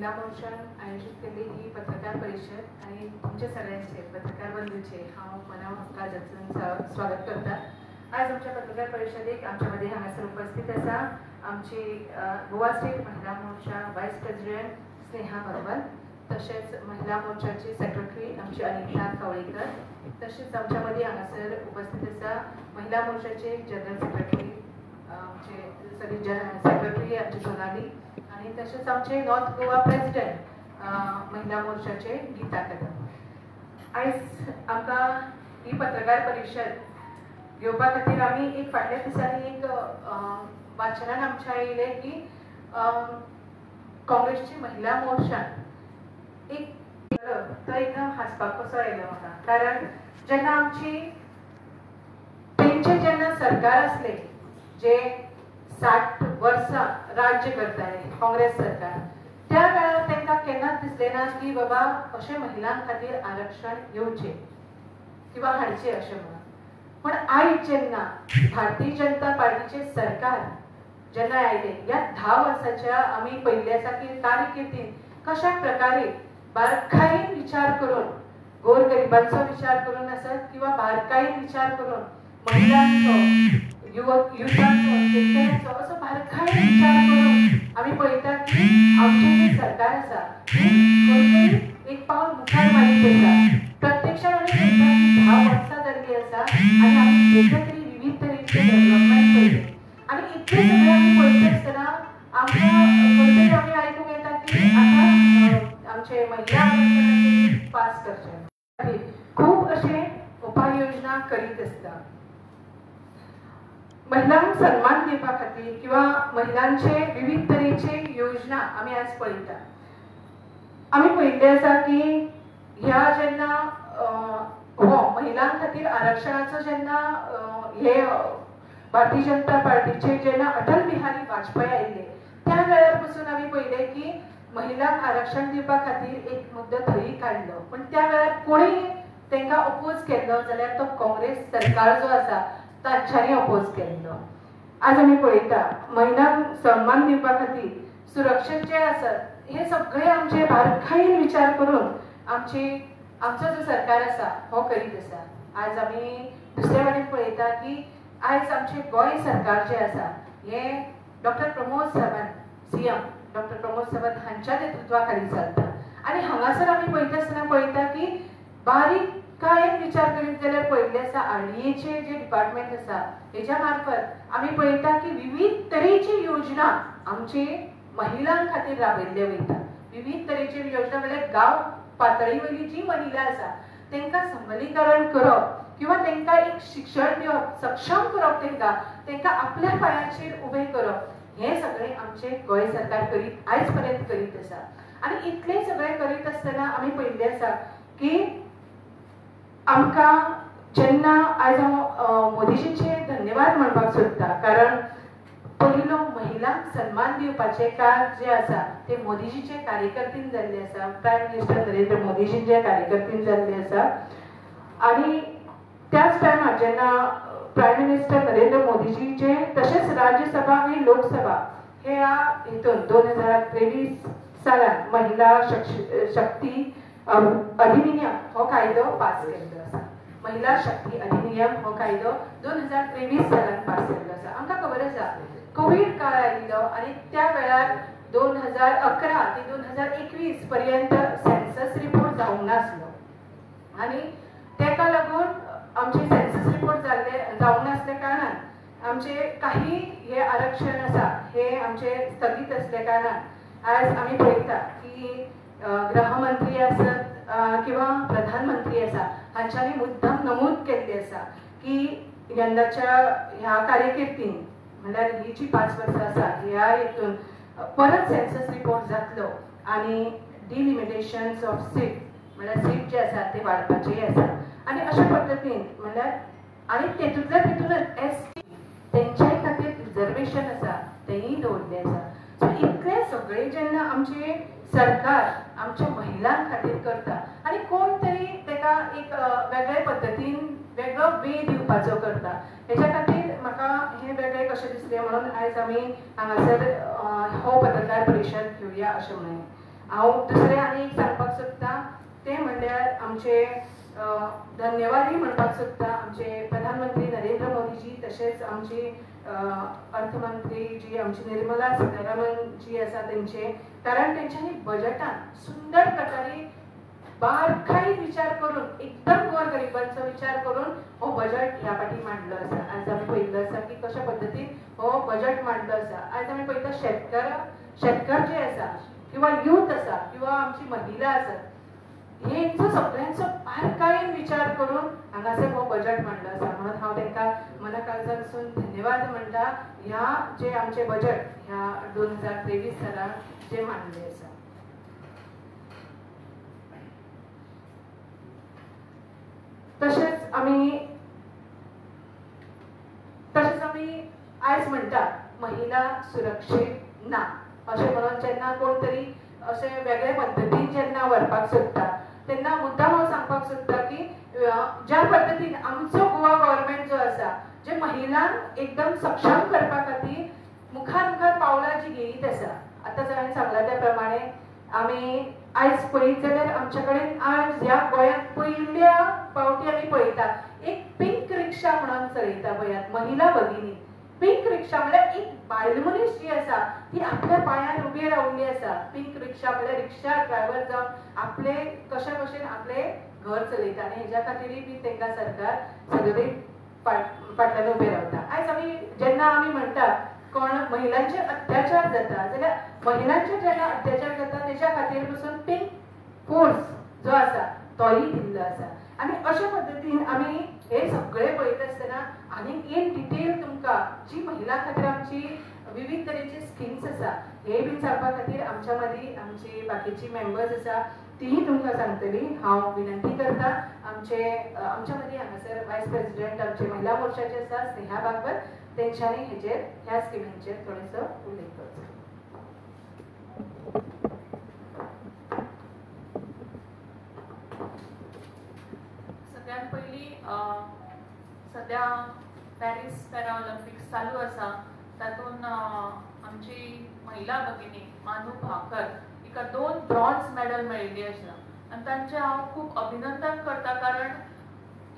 महिला मोर्चान आयोजित केल्ली ही पत्रकार परिषद आणि तुमचे सगळ्यांचे पत्रकार बंधूचे हांव मनापासून स्वागत करता। आज आमच्या पत्रकार परिषदेक आमच्या मध्ये हांगासर उपस्थित आसा आमची गोवा स्टेट महिला मोर्चा वायस प्रेसिडेंट स्नेहा बर्मन, तसेच महिला मोर्चाची सेक्रेटरी आमची अनिता कवळेकर, तसेच आमच्या मध्ये हांगासर उपस्थित आसा महिला मोर्चाचे जनरल सेक्रेटरी आमचे सेक्रेटरी आमची सोनाली आणि तसेच आमचे नॉर्थ गोवा प्रेसिडेंट महिला मोर्चाचे गीता कदम। आयज आमकां ही पत्रकार परिषद घेवपा खातीर आमी एक फाटल्या दिसांनी एक वाचनान आमच्या येयले की काँग्रेसची महिला मोर्चान एक तो एकदम हांसपाक कसो आयलो म्हाका, कारण जेन्ना आमची तेंचे जेन्ना सरकार आसले जे 60 वर्सां राज्य करताले काँग्रेस सरकार, त्या वेळार तांकां केन्नाच दिसलें ना की बाबा अशें महिलां खातीर आरक्षण येवचें किंवा हाडचें अशें म्हणून। पण आयज जेन्ना भारतीय जनता पार्टीचे सरकार जेन्ना आयले ह्या 10 वर्साच्या आमी पयले आसा की कारकिर्दीन कशा प्रकारे बारकायेन विचार करून गोरगरिबांचो विचार करून आसत किंवा बारकायेन विचार करून महिलांचो युवकांचो शेतकऱ्यांचो असो बारकायेन विचार करून आमी पळयता की आमचे जे सरकार आसा खंय एक पावल मुखार मारीत आसा। प्रत्यक्षान आमी पळयता की 10 वर्सां जाल्ली आसा आनी आमी वेगवेगळी विविध तरेचे डेव्हलपमेंट पळयले आनी इतले सगळे आमी पळयत आसतना आमकां खंय तरी आमी आयकूंक येता की आतां आमचे महिला आरक्षणाचे पास करचे खूब अशे उपाययोजना करीत आसता। महिलांक सन्मान दिवपा खातीर किंवा महिलांचे विविध तरेचे योजना आमी आज पळयता। आमी पळयल्ले आसा की ह्या जेन्ना हो महिलां खातीर आरक्षणाचो जेन्ना हे भारतीय जनता पार्टीचे जेन्ना अटल बिहारी वाजपेयी आयिल्ले त्या वेळार पासून आमी पळयले की महिलांक आरक्षण दिवपा खातीर एक मुद्दो थंय काडलो, पण त्या वेळार कोणी तांकां अपोज केल्लो जाल्यार तो काँग्रेस सरकार जो आसा तांच्यांनी अपोज केल्लो। आज आमी पळयता महिलांक सन्मान दिवपा खातीर सुरक्षीत जे आसत हे सगळे आमचे बारकायेन विचार करून आमचो जो सरकार आसा हो करीत आसा। आज आमी दुसऱ्या वाटेन पळयता की आज आमचे गोंय सरकार जे आसा हे doctor Pramod Sawant CM doctor Pramod Sawant हांच्या नेतृत्वा खाली चलता आनी हांगासर आमी पळयता आसतना पळयता की बारीकायेन विचार करीत जाल्यार पळयल्ले आसा आरडीएचे जे डिपार्टमेंट आसा हेच्या मार्फत आमी पळयता की विविध तरेची योजना आमचे महिलां खातीर राबयल्ले वयता। विविध तरेची योजना म्हणजे गांव पातळी वयली जी महिला आसा तांकां सबलीकरण करप किंवा तांकां एक शिक्षण दिवप, सक्षम करप, तांकां आपल्या पांयाचेर उबे करप हे सगळे आमचे गोंय सरकार करीत आयज पर्यंत करीत आसा। आनी इतले सगळे करीत आसतना आमी पळयल्ले आसा की आमकां जेन्ना आयज हांव मोदीजीचे धन्यवाद म्हणपाक सोदता, कारण पयलो महिलांक सन्मान दिवपाचे कार्य जे आसा ते मोदीजीचे कार्यकर्तीन जाल्ले आसा, प्रायम मिनिस्टर नरेंद्र मोदीजींच्या कार्यकर्तीन जाल्ले आसा। आणि त्याच टायमार जेन्ना प्रायम मिनिस्टर नरेंद्र मोदीजीचे तशेंच राज्यसभा आणि लोकसभा ह्या हितून 2023 सालान महिला शक्ती अधिनियम हो कायदो पास केल्लो आसा। महिला शक्ती अधिनियम हो कायदो 2023 सालान पास केल्लो आसा। आमकां खबर आसा कोविड काळ आयिल्लो आनी त्या वेळार 2011 ते 2021 पर्यंत सेन्सस रिपोर्ट जावंक नासलो आनी तेका लागून आमचे सेन्सस रिपोर्ट जावंक नासल्या कारणान आमचे काही हे आरक्षण आसा हे आमचे स्थगीत असल्या कारणान आज आमी पळयता की गृहमंत्री आसत किंवा प्रधानमंत्री आसा हांच्यांनी मुद्दाम नमूद केल्ले आसा की यंदाच्या ह्या कार्यकिर्दीन म्हणल्यार ही जी 5 वर्सां आसा ह्या हितून परत सेन्सस रिपोर्ट जातलो आनी डिलिमिटेशन्स ऑफ सीट म्हणल्यार सीट जे आसा ते वाडपाचे आसा आनी अशा पद्दतीन म्हणल्यार आनी तेतूंतल्यान एसटी तेंच्या खातीर रिजर्वेशन आसा तेंय दवरले आसा। सो इतले सगळे जेन्ना आमचे सरकार आमच्या महिलां खातीर करता आनी कोण तरी ताका एक वेगळे पद्दतीन वेगळो वे दिवपाचो करता हेच्या खातीर म्हाका हे वेगळे कशें दिसले म्हणून आयज आमी हांगासर हो पत्रकार परिशद घेवया अशें म्हणून। हांव दुसरें आनी एक सांगपाक सोदतां तें म्हणल्यार आमचे धन्यवादय म्हणपाक सोदतां आमचे प्रधानमंत्री नरेंद्र मोदीजी तशेंच आमची अर्थमंत्री जी आमची निर्मला सीतारामन जी आसा तेंचे, कारण तेंच्यांनी बजेटान सुंदर प्रकारे बारकाईन विचार करून एकदम गोरगरिबांचो विचार करून हो बजेट ह्या फाटी मांडलो आसा. आज आमी पळयल्लो आसा की कशा पद्दतीन हो बजेट मांडलो आसा. आज आमी पळयता शेतकार जे आसा किंवा यूथ आसा किंवा आमची महिला आसात, हेंचो सगळ्यांचो बारकायेन विचार करून हांगासर हो बजेट मांडलो आसा. म्हणून हांव तांकां मना काळजानसून धन्यवाद म्हणटा ह्या जे आमचे बजेट ह्या 2023 सालाक जे मांडले आसा. तशेंच आमी आयज म्हणटा महिला सुरक्षीत ना अशें म्हणून जेन्ना कोण तरी अशें वेगळे पद्दतीन जेन्ना व्हरपाक सोदता तेन्ना मुद्दाम हांव सांगपाक सोदता की ज्या पद्दतीन आमचो गोवा गव्हर्मेंट जो आसा जे महिलांक एकदम सक्षम करपा खातीर मुखार पावलां जी घेयत आसा. आतां हांवें सांगलां त्या प्रमाणे आमी आयज पळयत जाल्यार आमचे कडेन आज ह्या गोंयांत पयल्या फावटी आमी पळयता एक पिंक रिक्षा म्हणून चलयता पळयात महिला भगिनी. पिंक रिक्षा म्हळ्यार एक बायल मनीस जी आसा ती आपल्या पांयार उबी रावल्ली आसा. पिंक रिक्षा म्हळ्यार रिक्षा ड्रायव्हर जावन आपले कशा भशेन आपले घर चलयता आनी हेज्या खातीरय बी तांकां सरकार सगळे फाटल्यान उबे रावता. आयज जेन्ना आमी म्हणटा कोण महिलांचे अत्याचार जाता जाल्यार महिलांचे जेन्ना अत्याचार जाता तेच्या खातीर पसून पिंक फोर्स जो आसा तोय दिल्लो आसा. आनी अशा पद्दतीन आमी हे सगळे पळयत आसतना आनीक इन डिटेल तुमकां जी महिला खातीर आमची विविध तरेची स्किम्स आसा हे बीन सांगपा खातीर आमच्या मदीं आमची बाकीची मेंबर्स आसा तीय तुमकां सांगतली. हांव विनंती करता आमच्या मदीं हांगासर वायस प्रेसिडेंट आमचे महिला मोर्चाचे आसा स्नेहा बागवत, तेंच्यांनी ह्या स्किमींचेर थोडेसो उल्लेख करचो. सगळ्यात पयली सध्या पॅरिस पॅरा ऑलिम्पिक्स चालू आसा तातूंत आमची महिला भगिनी मानू भाकर हिका 2 ब्रॉन्झ मेडल मेळिल्ली आसा आनी तांचे हांव खूब अभिनंदन करता. कारण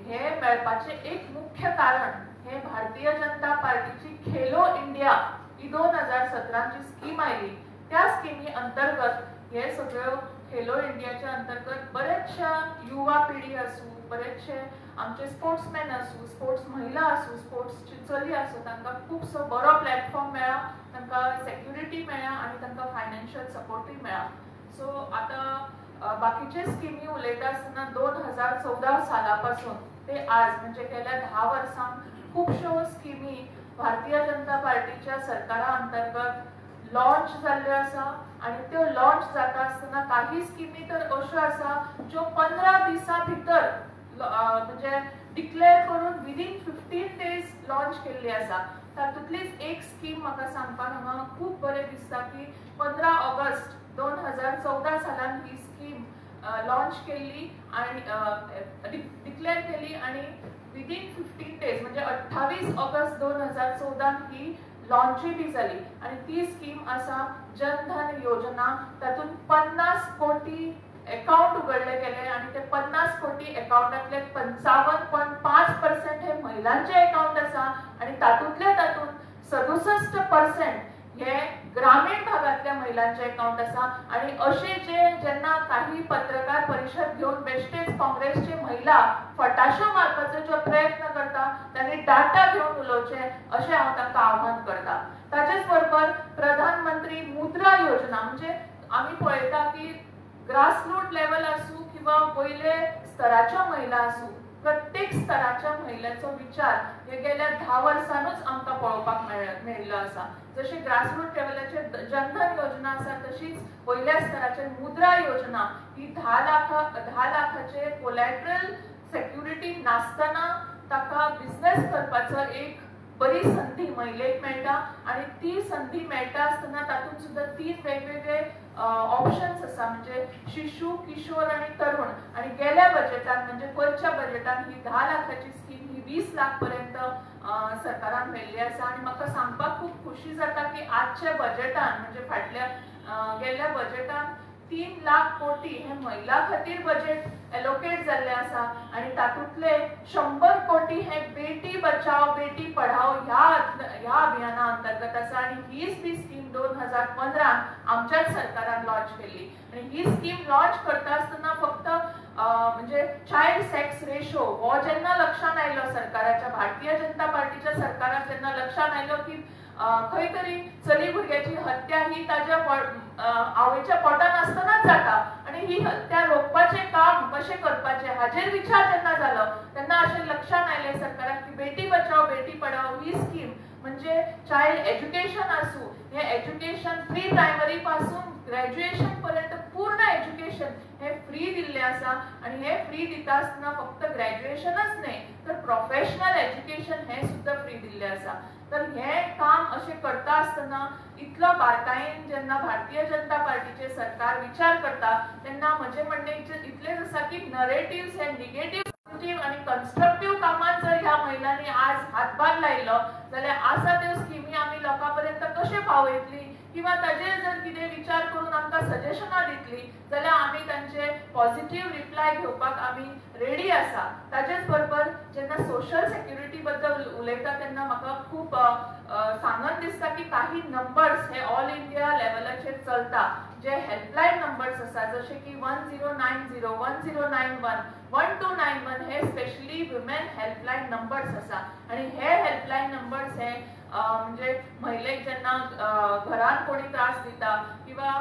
हे मेळपाचे एक मुख्य कारण हे भारतीय जनता पार्टीची खेलो इंडिया ही 2017 ची स्कीम आयली. त्या स्किमी अंतर्गत हे सगळ्यो खेलो इंडियाच्या अंतर्गत बरेचशा युवा पिढी आसूं, बरेचशे आमचे स्पोर्ट्समॅन आसूं, स्पोर्ट्स महिला आसूं, स्पोर्ट्सची चली आसूं, तांकां खूबसो बरो प्लॅटफॉर्म मेळ्ळा, तांकां सेक्युरिटी मेळ्ळा आनी तांकां फायनान्शियल सपोर्टूय मेळ्ळा. सो आतां बाकीचे स्किमी उलयता आसतना 2014 साला पासून ते आज म्हणजे गेल्या 10 वर्सांक खुबश्यो स्किमी भारतीय जनता पार्टीच्या सरकारा अंतर्गत लॉन्च जाल्ल्यो आसा. आनी त्यो लॉन्च जाता आसतना काही स्किमी तर अश्यो आसा ज्यो 15 दिसां भितर म्हणजे डिक्लेअर करून विदीन 15 डेज लॉन्च केल्ली आसा. तातूंतलीच एक स्कीम म्हाका सांगपाक हांगा खूब बरें दिसता की 15 ऑगस्ट 2014 सालान ही स्कीम लॉन्च केल्ली आनी डिक्लेअर केली आनी विदीन 15 डेज म्हणजे 28 ऑगस्ट 2014 ही लॉन्चूय बी जाली. आनी ती स्कीम आसा जनधन योजना. तातूंत 50 कोटी अकाउंट उगडले गेले आनी ते 50 कोटी अकाउंटातले 55.5% हे महिलांचे अकाउंट आसा आनी तातूंतले तातूंत 67% हे ग्रामीण भागातल्या महिलांचे अकाउंट आसा. आनी अशे जेन्ना काही पत्रकार परिशद घेवन बेश्टेच काँग्रेसचे महिला फटाशो मारपाचो जो प्रयत्न करता त्यांनी डाटा घेवन उलोवचे अशें हांव तांकां आव्हान करता. ताचेच बरोबर प्रधानमंत्री मुद्रा योजना म्हणजे आमी पळयता की ग्रासरूट लेवल आसूं किंवा वयले स्तराच्या महिला आसूं, प्रत्येक स्तराच्या महिलेचो विचार हे गेल्या 10 वर्सांनूच आमकां पळोवपाक मेळिल्लो आसा. जशी ग्रासरूट लेवलाचेर जनधन योजना आसा तशीच वयल्या स्तराचेर मुद्रा योजना ही 10 लाखाचे कोलॅटरल सेक्युरिटी नासतना ताका बिझनेस करपाचो एक बरी संधी महिलेक मेळटा. आनी ती संधी मेळटा आसतना तातूंत सुद्दां 3 वेगवेगळे ऑप्शन्स आसा म्हणजे शिशु, किशोर आनी तरुण. आनी गेल्या बजेटान म्हणजे पयरच्या बजेटान ही 10 लाखाची स्कीम ही 20 लाख पर्यंत सरकारान मेळिल्ली आसा. आनी म्हाका सांगपाक खूब खुशी जाता की आजच्या बजेटान म्हणजे फाटल्या गेल्ल्या बजेटान 3 लाख कोटी हे महिला खातीर बजेट एलोकेट जाल्ले आसा आणि तातूंतले 100 कोटी हे बेटी बचाव बेटी पढाओ ह्या अभियाना अंतर्गत आसा आणि हीच ती स्कीम 2015 आमच्याच सरकारान लॉन्च केली आणि ही स्कीम लॉन्च करता आसतना फक्त म्हणजे चाइल्ड सेक्स रेशो हो जेन्ना लक्षात आयलो सरकाराच्या भारतीय जनता पार्टीच्या सरकाराक जेन्ना लक्षात आयलो की खंय तरी चली भुरग्याची हत्या ही ताच्या आवयच्या पोटान आसतनाच जाता आणि ही हत्या रोखपाचे काम कशें करपाचे हाजेर विचार जेन्ना जालो तेन्ना अशें लक्षात आयले सरकाराक की बेटी बचाओ बेटी पढाओ ही स्कीम म्हणजे चाइल्ड एज्युकेशन आसूं हे एज्युकेशन प्री प्रायमरी पासून ग्रॅज्युएशन पर्यंत पूर्ण एज्युकेशन हे फ्री दिल्ले आसा आणि हे फ्री दिता आसतना फक्त ग्रॅज्युएशनच न्हय तर प्रोफेशनल एज्युकेशन हे सुद्धा फ्री दिल्ले आसा तर हे काम अशें करता आसतना इतलो बारकायेन जेन्ना भारतीय जनता पार्टीचे सरकार विचार करता तेन्ना म्हजें म्हणणें इतलेंच आसा की नरेटिव्स हे निगेटिव्ह आणि कन्स्ट्रक्टिव्ह कामात जर ह्या महिलांनी आज हातभार लायलो जाल्यार आसा त्यो स्किमी आमी लोकां पर्यंत कशे पावयतली किंवा ताजेर जर कितें विचार करून आमकां सजेशनां दितली जाल्यार आमी तांचे पॉझिटिव्ह रिप्लाय घेवपाक आमी रेडी आसा ताजेच बरोबर जेन्ना सोशल सेक्युरिटी बद्दल उलयता तेन्ना म्हाका खूब सांगत दिसता की काही नंबर्स हे ऑल इंडिया लेवलाचेर चलता जे हेल्पलायन नंबर्स आसा जशे की 1090 1091 1291 हे स्पेशली वुमेन हेल्पलायन नंबर्स आसा आणि हे हेल्पलायन नंबर्स हे म्हणजे महिलेक जेन्ना घरान कोणी त्रास दिता किंवा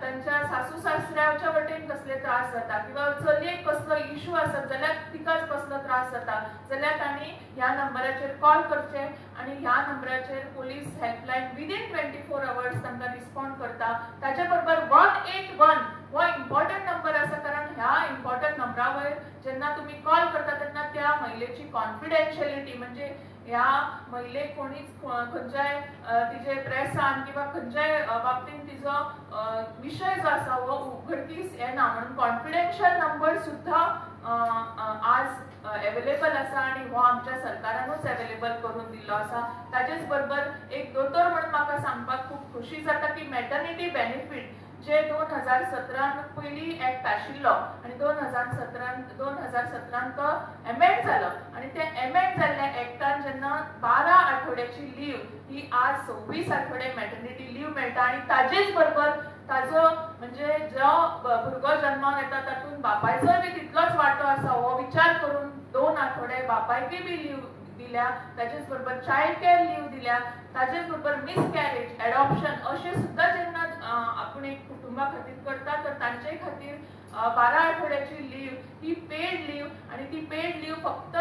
तांच्या सासू सासऱ्याच्या वटेन कसले त्रास जाता किंवा चलयेक कसलो इश्यू आसत जाल्यार तिकाच कसलो त्रास जाता जाल्यार तांणी ह्या नंबराचेर कॉल करचे आणि ह्या नंबराचेर पोलीस हेल्पलायन विदिन 24 आवर्स तांकां रिस्पॉन्ड करता ताचे बरोबर 181 हो इम्पॉर्टंट नंबर आसा कारण ह्या इम्पॉर्टंट नंबरा वयर जेन्ना तुम्ही कॉल करता तेन्ना त्या महिलेची कॉन्फिडेन्शियलिटी म्हणजे ह्या महिलेक कोणीच खंयच्याय तिचे प्रेसान किंवा खंयच्याय बाबतीन तिजो विषय जो आसा हो उघडकीस येना म्हणून कॉन्फिडेन्शियल नंबर सुद्धा आज अवेलेबल आसा आणि हो आमच्या सरकारानूच अवेलेबल करून दिल्लो आसा ताजेच बरोबर एक दोतोर म्हणून म्हाका सांगपाक खूब खुशी जाता की मॅटर्निटी बेनिफीट जे 2017 पयली एक्ट आशिल्लो आणि 2017 तो एमेंड जालो आणि ते एमेंड जाल्ल्या एक्टान जेन्ना 12 आठवड्याची लीव ही आज 26 आठवडे मॅटर्निटी लीव मेळटा आणि ताजेच बरोबर ताजो म्हणजे जो भुरगो जन्माक येता तातूंत बापायचोय बी तितलोच वांटो आसा हो विचार करून 2 आठवडे बापायकय बी लीव दिल्या ताजेच बरोबर चाइल्ड केअर लीव दिल्या ताजेच बरोबर मिसकॅरेज एडॉप्शन अशें सुद्धा जेन्ना आपण एक कुटुंबा खातीर करता तर तांचे खातीर 12 आठवड्याची लीव ही पेड लीव आणि ती पेड लीव फक्त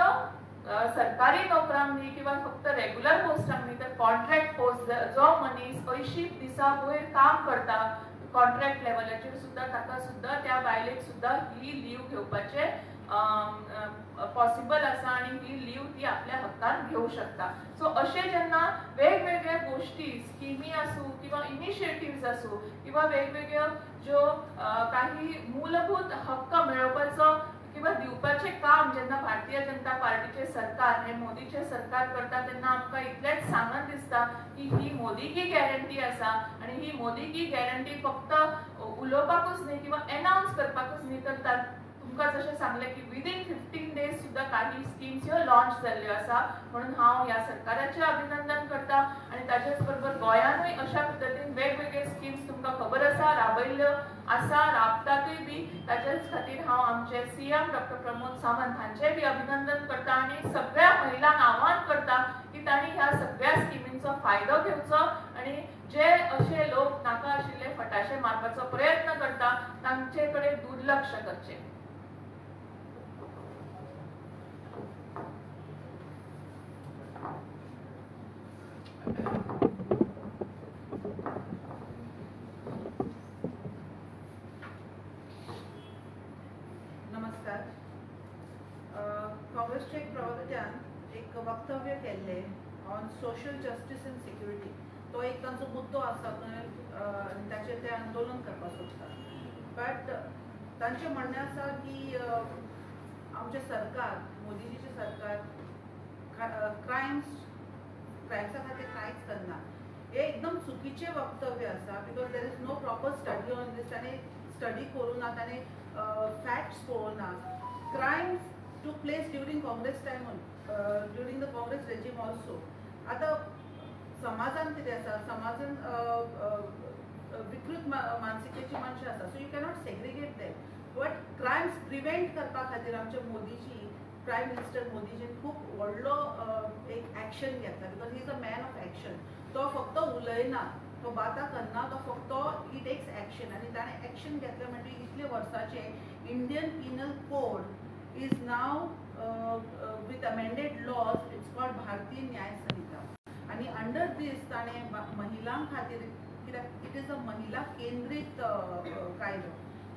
सरकारी नोकरांक न्ही किंवा फक्त रेग्युलर पोस्टांक न्ही तर कॉन्ट्रॅक्ट पोस्ट जो मनीस 80 दिसा वयर काम करता कॉन्ट्रॅक्ट लेवलाचेर सुद्धा ताका सुद्धा त्या बायलेक सुद्धा ही लीव घेवपाचे पॉसिबल आसा आणि ही लीव ती आपल्या हक्कान घेऊ शकता सो अशे जेन्ना वेगवेगळ्या गोष्टी स्किमी आसूं किंवा इनिशिएटिव्स आसूं किंवा वेगवेगळ्यो ज्यो काही मूलभूत हक्क मेळोवपाचो किंवा दिवपाचे काम जेन्ना भारतीय जनता पार्टीचे सरकार हे मोदीचे सरकार करता तेन्ना आमकां इतलेंच सांगत दिसता की ही मोदी की गॅरंटी आसा आणि ही मोदी की गॅरंटी फक्त उलोवपाकूच न्ही किंवा अनाउन्स करपाकूच न्ही तर तुमकां जशें सांगलें की विदिन 15 डेज सुद्धा काही स्किम्स ह्यो लॉन्च जाल्ल्यो आसा म्हणून हांव ह्या सरकाराचें अभिनंदन करता आणि ताचेच बरोबर गोंयानूय अशा पद्दतीन वेगवेगळे स्किम्स तुमकां खबर आसा राबयल्ल्यो आसा राबतातूय बी ताचेच खातीर हांव आमचे सीएम डॉक्टर प्रमोद सावंत हांचें बी अभिनंदन करता आणि सगळ्या महिलांक आव्हान करता की तांणी ह्या सगळ्या स्किमींचो फायदो घेवचो आणि जे अशे लोक नाका आशिल्ले फटाशे मारपाचो प्रयत्न करता तांचे कडेन दुर्लक्ष करचें नमस्कार काँग्रेसचे एक प्रवक्त्यान एक वक्तव्य केल्ले on social justice end security तो एक तांचो मुद्दो आसा आनी ताचेर ते आंदोलन करपाक सोदता बट तांचें म्हणणें आसा की आमचें सरकार मोदीजीचें सरकार क्रायम्सा खातीर कांयच करना हे एकदम चुकीचें वक्तव्य आसा because there is no proper study on these आनी स्टडी करून ताणें फॅक्ट्स पळोवनात. Crimes took place during Congress time during the Congress regime also. आतां समाजान कितें आसा, समाजान विकृत मानसिकेची मनशां आसा, so you cannot segregate them. But crimes prevent करपा खातीर आमचे मोदीजी, प्रायम मिनिस्टर मोदीजीन खूब व्हडलो एक एक्शन घेतला, because he is a man of action. तो फक्त उलयना, तो बाता करना, तो फक्त ही टेक्स एक्शन. आनी ताणें एक्शन घेतलें म्हणजे इतले वर्साचे Indian penal code is now with amended laws, it's called Bharatiya Nyaya संहिता. आनी अंडर दीस ताणें महिलां खातीर, कित्याक इट इज अ महिला केंद्रीत कायदो,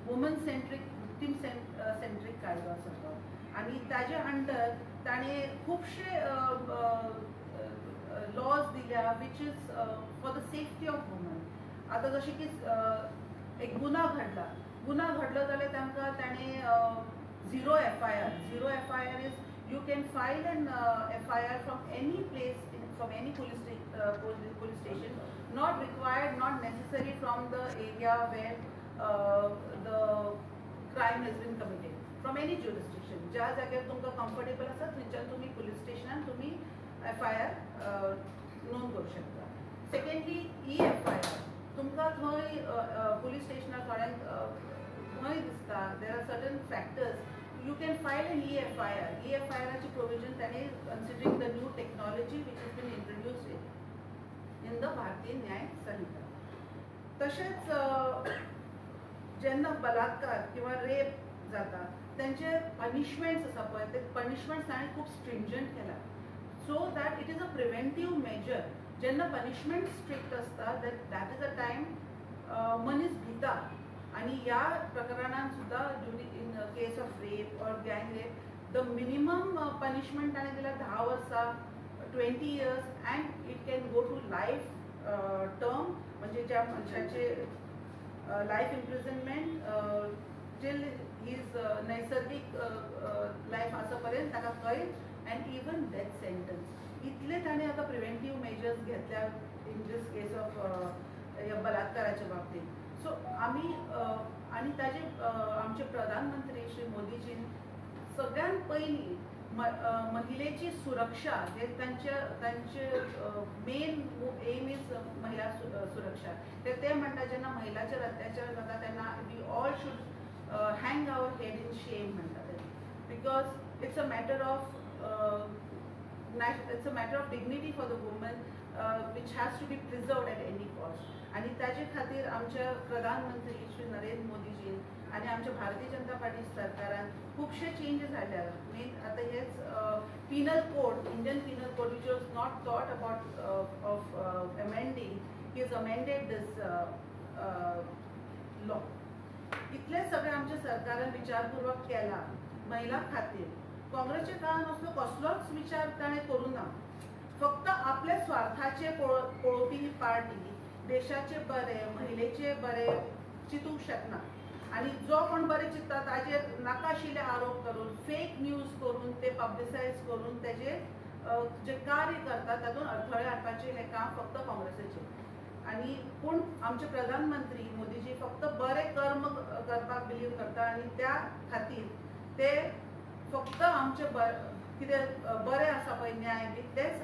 वुमन सेंट्रीक, विक्टीम सेंट्रीक कायदो आसा तो. आनी ताजे अंडर ताणें खुबशे लॉज दिल्या which is for the safety of woman. आतां जशें की एक गुन्हा घडलो जाल्यार तांकां ताणें zero FIR is you can file an FIR from any place, from any police station, not required, not necessary from the area where the crime has been committed, from any jurisdiction. ज्या जाग्यार तुमकां comfortable आसा थंयच्यान तुमी police stationan तुमी FIR नोंद करूं शकता. सेकंडली EFIR, तुमकां थंय police stationार थोड्यांक थंय दिसता there are certain factors, you can file an EFIR. EFIR ची provision ताणे considering the new technology which has been introduced in the भारतीय न्याय संहिता. तशेंच जेन्ना बलात्कार किंवा रेप जाता त्यांचे पनिशमेंट्स आसा पळय, ते पनिशमेंट्स ताणें खूब स्ट्रिंजंट केला, so that it is a preventive measure. जेन्ना पनिशमेंट स्ट्रिक्ट आसता दॅट इज अ टायम मनीस भिता. आणि ह्या प्रकरणांत सुद्धा इन केस ऑफ रेप और गँग रेप द मिनिमम पनिशमेंट ताणें दिला 10 वर्सां, 20 years, and it can go to life term, म्हणजे ज्या मनशाचे लायफ इम्प्रिझनमेंट टील हीज नैसर्गिक लायफ आसा पर्यंत ताका कैद, अँड इवन डेथ सेंटन्स. इतले ताणें आतां प्रिव्हेंटीव मेजर्स घेतल्या इन दीस केस ऑफ बलात्काराच्या बाबतींत. सो आमी आनी ताजे आमचे प्रधानमंत्री श्री मोदीजीन सगळ्यात पयलीं महिलेची सुरक्षा, जे तांचे मेन एम इज महिला सुरक्षा. ते म्हणटा जेन्ना महिलाचेर अत्याचार जाता तेन्ना we all should hang our head in shame म्हणटा ते, because it's a matter of dignity for the woman which has to be preserved at any cost. आणि ताजे खातीर आमचे प्रधानमंत्री श्री नरेंद्र मोदीजी आणि आमच्या भारतीय जनता पार्टी सरकारान खुबशे चेंजीस हाडल्या. मेन आतां हेच Pinal code, Indian penal code, which was not thought about of amending, he is amended this law. इतले सगळे आमच्या सरकारान विचारपूर्वक केला महिला खातीर. काँग्रेसच्या काळान असलो कसलोच विचार ताणें करूं ना. फक्त आपल्या स्वार्थाचे पळोवपी पार्टी देशाचे बरे, महिलेचे बरे चिंतूंक शकना. आणि जो कोण बरे चिंतता ताजेर नाकाशिल्ले आरोप करून, फेक न्यूज करून, ते पब्लिसायज करून तेजे जे कार्य करता तातूंत अडथळे हाडपाचें हें काम फक्त काँग्रेसीचें. आनी पूण आमचे प्रधानमंत्री मोदीजी फक्त बरे कर्म करपाक बिलीव करता, आनी त्या खातीर ते फक्त आमचे कितें बरें आसा पळय न्याय बी तेच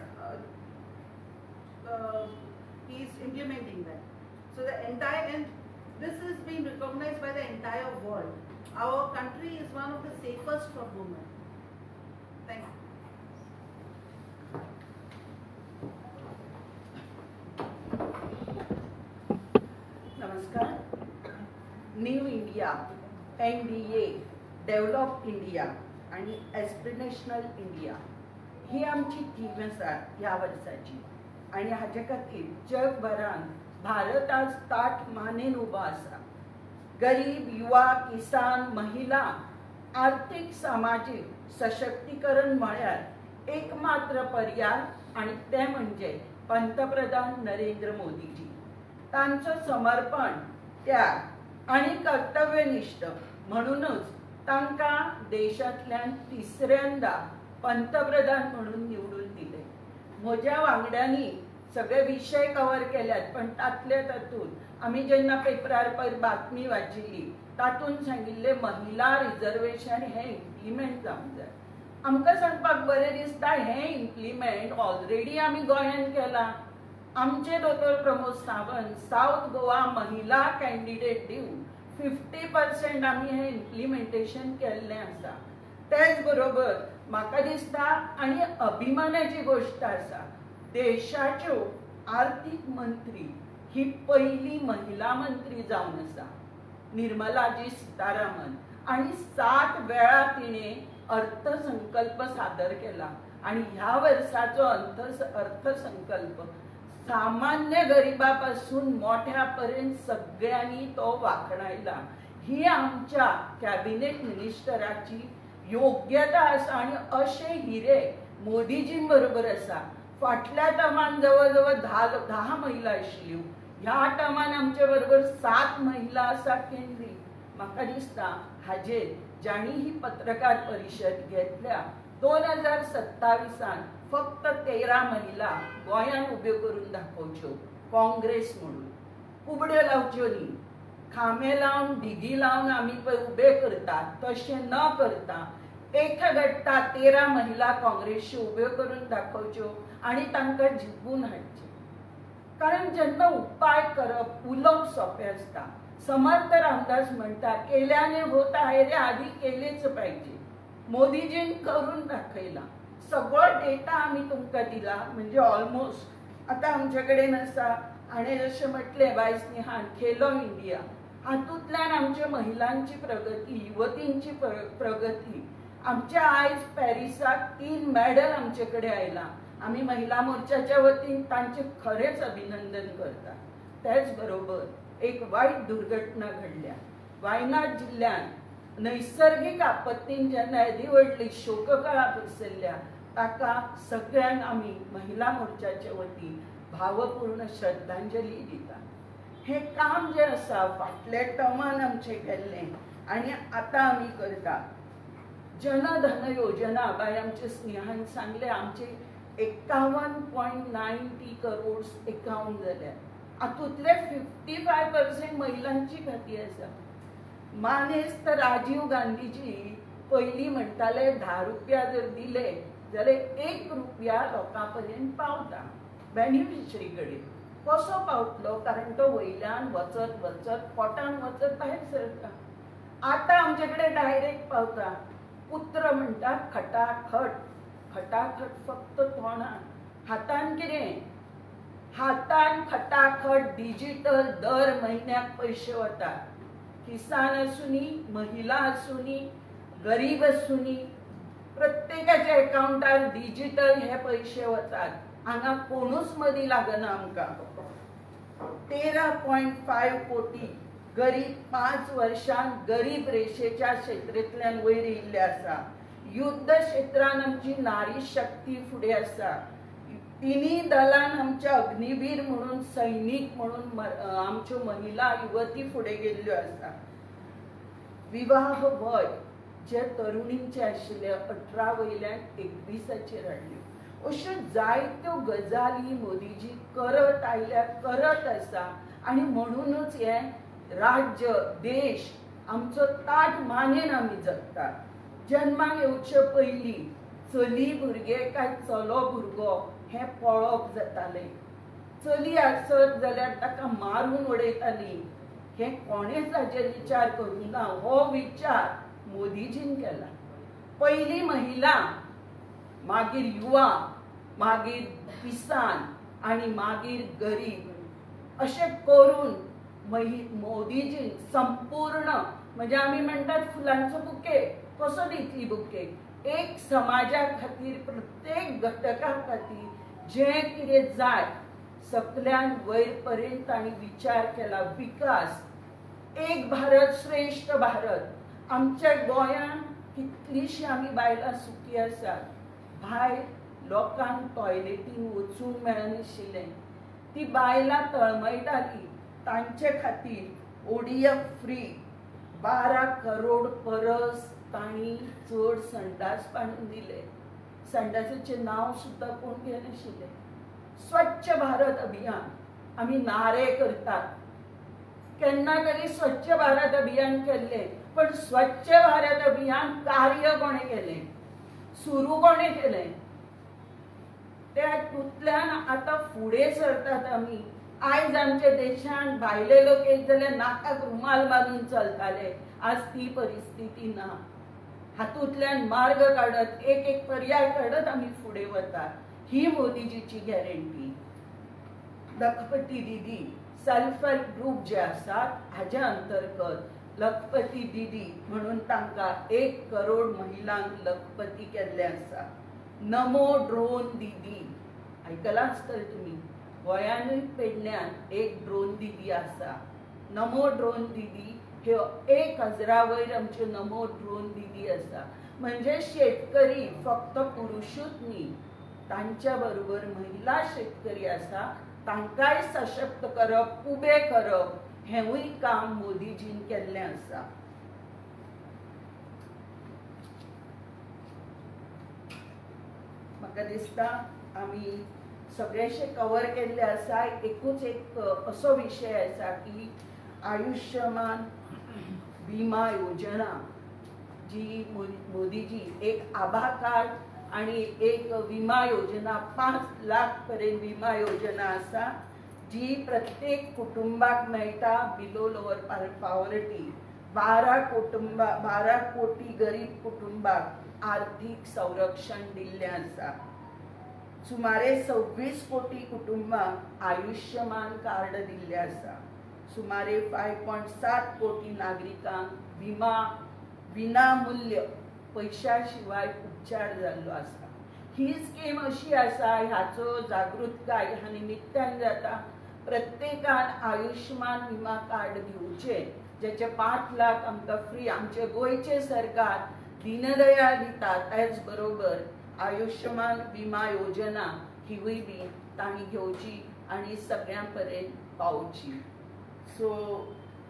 he is implementing that. So the entire, and this is being recognized by the entire world. Our country is one of the safest for women. Thank you. नमस्कार. New India, NDA, develop India आणि aspirational India ही आमची theme आसा ह्या वर्साची. आणि हाचे खातीर जगभरान भारत आज ताट मानेन उबो आसा. गरीब, युवा, किसान, महिला आर्थिक सामाजिक सशक्तीकरण म्हळ्यार एकमात्र पर्याय, आणि ते म्हणजे पंतप्रधान नरेंद्र मोदीजी. तांचं समर्पण, त्याग आणि कर्तव्यनिष्ठ म्हणूनच तांकां देशांतल्यान तिसऱ्यांदा पंतप्रधान म्हणून निवडून दिले. म्हज्या वांगड्यांनी सगळे विषय कव्हर केल्यात, पण तातले तातून आम्ही जेन्ना पेपरार पयर बातमी वाचिल्ली तातून सांगिल्ले महिला रिजर्वेशन हे इम्प्लिमेंट जावंक जाय. आमकां सांगपाक बरें दिसता हे इम्प्लिमेंट ऑलरेडी आमी गोंयांत केला. आमचे दोतोर प्रमोद सावंत साऊथ गोवा महिला कॅन्डिडेट दिवन 50% आमी हे इम्प्लिमेंटेशन केल्लें आसा. तेच बरोबर म्हाका दिसता आनी अभिमानाची गोष्ट आसा, देशाच्यो आर्थीक मंत्री ही पहिली महिला मंत्री जावन आसा, निर्मलाजी सीतारामन. आणि 7 वेळा तिने अर्थसंकल्प सादर केला आणि ह्या वर्षाचो अर्थसंकल्प सामान्य गरिबापासून मोठ्यापर्यंत सगळ्यांनी तो वाखणायला. ही आमच्या कॅबिनेट मिनिस्टराची योग्यता आसा आणि अशे हिरे मोदीजीं बरोबर आसा. फाटल्या टर्मान जवळ 10 महिला आशिल्ल्यो, ह्या टर्मान आमचे बरोबर 7 महिला आसा केंद्रीय. म्हाका दिसता हाजेर जाणी ही पत्रकार परिशद घेतल्या 2027 फक्त 13 महिला गोंयांत उब्यो करून दाखोवच्यो काँग्रेस म्हणून. कुबड्यो लावच्यो न्ही, खांबे लावन ढिगी लावन आमी पळय उबे करतात तशें न करता एकगट्टा 13 महिला काँग्रेसच्यो उब्यो करून दाखोवच्यो आणि तांकां जिखून हाडचें. कारण जेन्ना उपाय करप उलोवप सोंपें आसता. समर्थ रामदास म्हणटा केल्याने होता है रे, आधी केलेच पाहिजे. मोदीजीन करून दाखयला. सगळो डेटा आमी तुमकां दिला, म्हणजे ऑलमोस्ट आता आमचे कडेन आसा. हाणें जशें म्हटलें बाय स्नेहान खेलो इंडिया, हातूंतल्यान आमच्या महिलांची प्रगती, युवतींची प्रगती. आमच्या आयज पॅरिसाक 3 मेडल आमचे कडेन आयला. आमी महिला मोर्चाच्या वतीन तांचे खरेंच अभिनंदन करता. त्याच बरोबर एक वाईट दुर्घटना घडल्या वायनाड जिल्ह्यात. नैसर्गिक आपत्तीन जेन्ना येदी व्हडली शोककळा पसरल्या ताका सगळ्यांक आमी महिला मोर्चाच्या वतीन भावपूर्ण श्रद्धांजली दिता. हे काम जे आसा फाटल्या टर्मान आमचे केल्लें आनी आतां आमी करता. जनधन योजना बाय आमचे स्नेहान सांगले आमचे 51.90 करोड अकाउंट जाल्या. हातूंतले 55% महिलांची खातीं आसा. मानेस्त राजीव गांधीजी पयलीं म्हणटाले 10 रुपया जर दिले जाल्यार 1 रुपया लोकां पर्यंत पावता बेनिफिशरी कडेन. कसो पावतलो? कारण तो वयल्यान वचत वचत पोटान वचत भायर सरता. आतां आमचे कडेन डायरेक्ट पावता. पुत्र म्हणटा खटाखट. खटाखट फक्त तोंडान, हातान कितें? हातान खटाखट डिजिटल दर म्हयन्याक पयशे वतात. किसान आसूनी, महिला आसूनी, गरीब आसूनी, प्रत्येकाच्या अकाउंटार डिजिटल हे पयशे वतात. हांगा कोणूच मदीं लागना आमकां. 13.5 कोटी गरीब 5 वर्षांत गरीब रेशेच्या क्षेत्रांतल्यान वयर येयल्ले आसा. युद्ध क्षेत्रांत आमची नारी शक्ती फुडें आसा. तिनी दलान आमच्या अग्निवीर म्हणून सैनीक म्हणून आमच्यो महिला युवती फुडें गेल्ल्यो आसा. विवाह वय जे तरुणींचे आशिल्ले 18 वयल्यान 21चेर हाडल्यो. अश्यो जायत्यो गजाली मोदीजी करत करत आसा. आनी म्हणूनच हे राज्य देश आमचो ताट मानेन आमी जगतात. जन्माक येवचे पयलीं चली भुरगे काय चलो भुरगो हे पळोवप जातालें. चली आसत जाल्यार ताका मारून उडयताली. हे कोणेच हाचेर विचार करूंक ना. हो विचार मोदीजीन केला. पयली महिला, मागीर युवा, मागीर किसान आणि मागीर गरीब अशें करून मोदीजीन संपूर्ण, म्हणजे आमी म्हणटात फुलांचो बुके, कसो दितली बुके? एक समाजा खातीर, प्रत्येक घटका खातीर जें कितें जाय सगळ्यान वयर पर्यंत तांणी विचार केला. विकास, एक भारत श्रेष्ठ भारत. आमच्या गोंयांत कितलीशीं आमी बायलां सुखी आसात. भायर लोकांक टॉयलेटीन वचूंक मेळनाशिल्लें. ती बायलां तळमळटालीं. तांचे खातीर ODF फ्री 12 करोड परस तांणी चड संडास बांदून दिले. संडासाचें नांव सुद्दां कोण घेनाशिल्ले. स्वच्छ भारत अभियान आम्ही नारे करतात, केन्ना तरी स्वच्छ भारत अभियान केले, पण स्वच्छ भारत अभियान कार्य कोणे केले, सुरू कोणे केले, त्यातूंतल्यान आता फुडें सरतात आमी. आयज आमच्या देशान भायले लोक एक जाल्यार नाकाक रुमाल बांदून चलताले, आज ती परिस्थिती ना. हातूंतल्यान मार्ग काढत एक एक पर्याय काढत आमी फुडें वतात. ही मोदीजीची गॅरंटी. लखपती दिदी सेल्फ हेल्प ग्रुप जे आसात हाच्या अंतर्गत लखपती दिदी म्हणून तांकां 1 करोड महिलांक लखपती केल्ले आसा. नमो ड्रोन दिदी आयकलांच तर तुमी, गोंयानूय पेडण्यान एक ड्रोन दिदी आसा. नमो ड्रोन दिदी ह्यो 1000 वयर आमच्यो नमो ड्रोन दिदी आसा. म्हणजे शेतकरी फक्त पुरुषूच न्ही, तांच्या बरोबर महिला शेतकरी आसा, तांकांय सशक्त करप, उबे करप हेंवूय काम मोदीजीन केल्लें आसा. म्हाका दिसता आमी सगळेशे कवर केल्ले आसा. एकूच एक असो विशय आसा की आयुष्यमान विमा योजना जी मोदीजी एक आभा कार्ड आणि एक विमा योजना 5 लाख पर्यंत विमा योजना आसा, जी प्रत्येक कुटुंबाक मेळटा. बिलो लोअर पॉवर्टी 12 कोटी गरीब कुटुंबाक आर्थिक संरक्षण दिल्लें आसा. सुमारे 26 कोटी कुटुंबांक आयुष्यमान कार्ड दिल्लें आसा. सुमारे 5.7 कोटी नागरिकांक विमा विनामूल्य पैशा शिवाय उपचार जाल्लो आसा. ही स्कीम अशी आसा, ह्याचो जागृतकाय ह्या निमित्तान जाता. प्रत्येकान आयुष्यमान विमा कार्ड घेवचे, जेचे 5 लाख आमकां फ्री. आमचे गोंयचे सरकार दीनदयाळ दिता, त्याच बरोबर आयुष्यमान विमा योजना हिवूय बी तांणी घेवची आणि सगळ्यां पर्यंत पावची. सो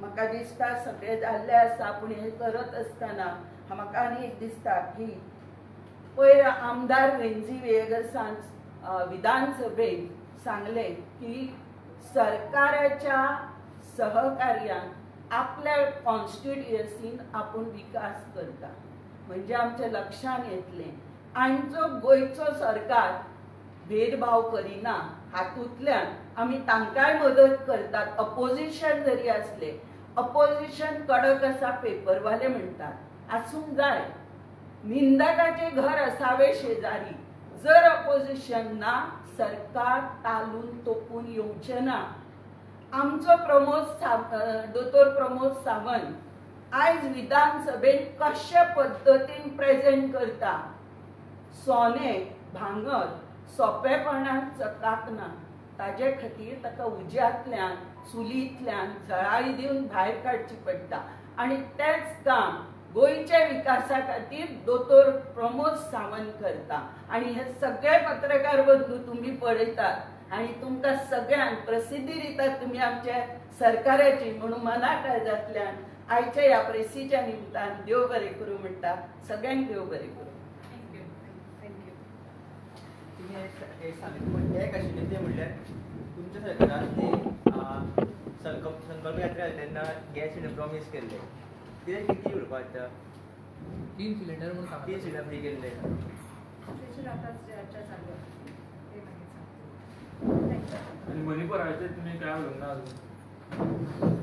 म्हाका दिसता सगळें जाल्लें आसा, पूण हें करत आसतना म्हाका आनी एक दिसता की पयर आमदार वेंजी वेगसांज विधानसभेत सांगले की सरकाराच्या सहकार्यान आपल्या कॉन्स्टिट्युएन्सीन आपूण विकास करता. म्हणजे आमच्या लक्षान येतलें आमचो गोंयचो सरकार भेदभाव करिना. हातूंतल्यान आमी तांकांय मदत करतात. अपोजिशन जरी असले, अपोजिशन कडक आसा पेपरवाले म्हणटात, आसूंक जाय. निंदकाचे घर असावे शेजारी. जर अपोजिशन ना, सरकार तालून तोपून येवचे ना. आमचो दोतोर प्रमोद सावंत आयज विधानसभेत कशा पद्धतीन प्रेझेंट करता. सोने भांगर सोंपेपणान चकाकना, ताजे खातीर ताका उज्यांतल्यान चुलींतल्यान जळारी दिवन भायर काडची पडटा. आनी तेच काम गोंयच्या विकासा खातीर दोतोर प्रमोद सावंत करता. आनी हे सगळे पत्रकार बंधू तुमी पळयतात आनी तुमकां सगळ्यांक प्रसिद्धी दितात तुमी आमच्या सरकाराची. म्हणून मनाकाळजांतल्यान आयच्या ह्या प्रेसीच्या निमतान देव बरें करूं म्हणटा. सगळ्यांक देव बरें करूं. हे सांगितलं एक आशिल्लें तें म्हणल्यार तुमच्या सरकारान ते संकल्प यात्रा तेन्ना गॅस सिलिंडर प्रॉमीस केल्ले, कितें किती उरपा आतां 3 सिलिंडर म्हणून 3 सिलिंडर फ्री केल्ले. आणि मणिपुराचे तुम्ही काय उलंघना अजून